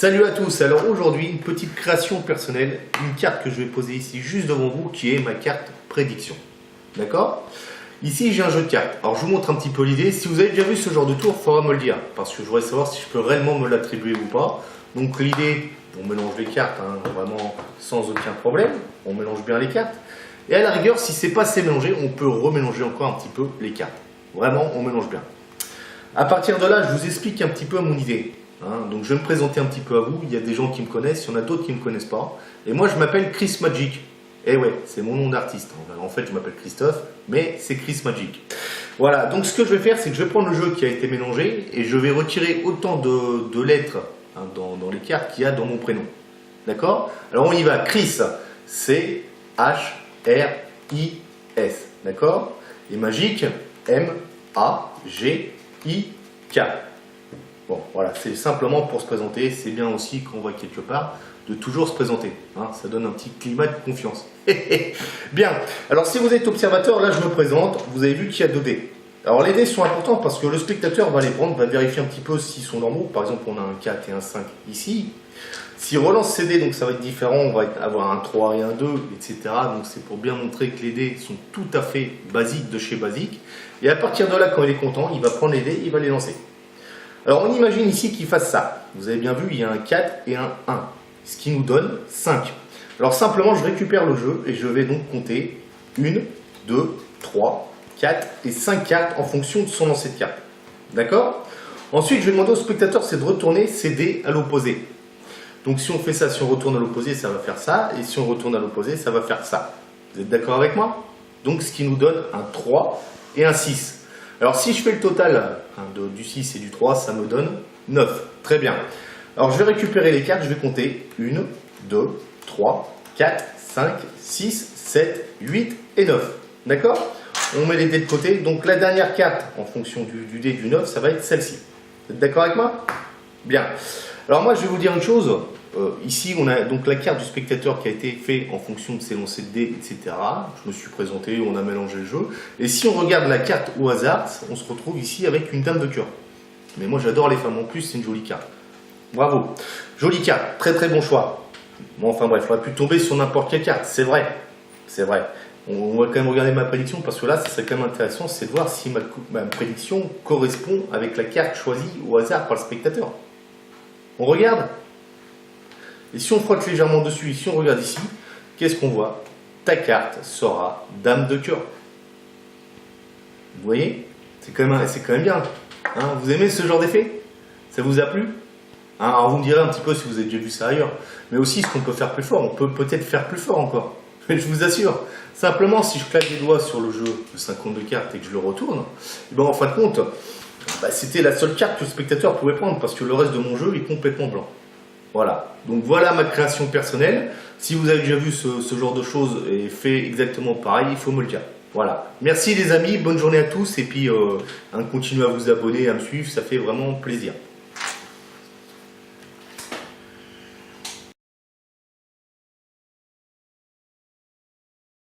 Salut à tous, alors aujourd'hui une petite création personnelle, une carte que je vais poser ici juste devant vous qui est ma carte prédiction. D'accord? Ici j'ai un jeu de cartes, alors je vous montre un petit peu l'idée, si vous avez déjà vu ce genre de tour, il faudra me le dire, parce que je voudrais savoir si je peux réellement me l'attribuer ou pas. Donc l'idée, on mélange les cartes, vraiment sans aucun problème, on mélange bien les cartes, et à la rigueur si c'est pas assez mélangé, on peut remélanger encore un petit peu les cartes. Vraiment on mélange bien. À partir de là, je vous explique un petit peu mon idée. Donc je vais me présenter un petit peu à vous, il y a des gens qui me connaissent, il y en a d'autres qui ne me connaissent pas. Et moi je m'appelle Chris Magic. Et ouais, c'est mon nom d'artiste. En fait je m'appelle Christophe, mais c'est Chris Magic. Voilà, donc ce que je vais faire, c'est que je vais prendre le jeu qui a été mélangé et je vais retirer autant de lettres dans les cartes qu'il y a dans mon prénom. D'accord? Alors on y va, Chris, C-H-R-I-S. D'accord? Et Magic, M-A-G-I-K. Bon, voilà, c'est simplement pour se présenter. C'est bien aussi quand on va quelque part de toujours se présenter. Ça donne un petit climat de confiance. Bien, alors si vous êtes observateur, là je me présente. Vous avez vu qu'il y a 2 dés. Alors les dés sont importants parce que le spectateur va les prendre, va vérifier un petit peu s'ils sont normaux. Par exemple, on a un 4 et un 5 ici. S'il relance ces dés, donc ça va être différent. On va avoir un 3 et un 2, etc. Donc c'est pour bien montrer que les dés sont tout à fait basiques de chez basique. Et à partir de là, quand il est content, il va prendre les dés, il va les lancer. Alors on imagine ici qu'il fasse ça. Vous avez bien vu, il y a un 4 et un 1, ce qui nous donne 5. Alors simplement, je récupère le jeu et je vais donc compter 1, 2, 3, 4 et 5 cartes en fonction de son lancer de cartes. D'accord? Ensuite, je vais demander au spectateur, c'est de retourner ses dés à l'opposé. Donc si on fait ça, si on retourne à l'opposé, ça va faire ça. Et si on retourne à l'opposé, ça va faire ça. Vous êtes d'accord avec moi? Donc ce qui nous donne un 3 et un 6. Alors si je fais le total du 6 et du 3, ça me donne 9. Très bien. Alors je vais récupérer les cartes, je vais compter 1, 2, 3, 4, 5, 6, 7, 8 et 9. D'accord? On met les dés de côté. Donc la dernière carte, en fonction du dé du 9, ça va être celle-ci. Vous êtes d'accord avec moi? Bien. Alors moi je vais vous dire une chose. Ici on a donc la carte du spectateur qui a été faite en fonction de ses lancers de dés, etc. Je me suis présenté, on a mélangé le jeu. Et si on regarde la carte au hasard, on se retrouve ici avec une dame de cœur. Mais moi j'adore les femmes en plus, c'est une jolie carte. Bravo. Jolie carte, très très bon choix. Bon, enfin bref, il aurait pu tomber sur n'importe quelle carte, c'est vrai. C'est vrai. On va quand même regarder ma prédiction parce que là, ça serait quand même intéressant, c'est de voir si ma prédiction correspond avec la carte choisie au hasard par le spectateur. On regarde? Et si on frotte légèrement dessus, si on regarde ici, qu'est-ce qu'on voit? Ta carte sera dame de cœur. Vous voyez? C'est quand même bien. Vous aimez ce genre d'effet? Ça vous a plu? Alors vous me direz un petit peu si vous avez déjà vu ça ailleurs. Mais aussi ce qu'on peut faire plus fort. On peut peut-être faire plus fort encore. Mais je vous assure, simplement si je claque les doigts sur le jeu de 52 cartes et que je le retourne, en fin de compte, c'était la seule carte que le spectateur pouvait prendre parce que le reste de mon jeu est complètement blanc. Voilà, donc voilà ma création personnelle. Si vous avez déjà vu ce genre de choses et fait exactement pareil, il faut me le dire. Voilà, merci les amis, bonne journée à tous et puis continuez à vous abonner, à me suivre, ça fait vraiment plaisir.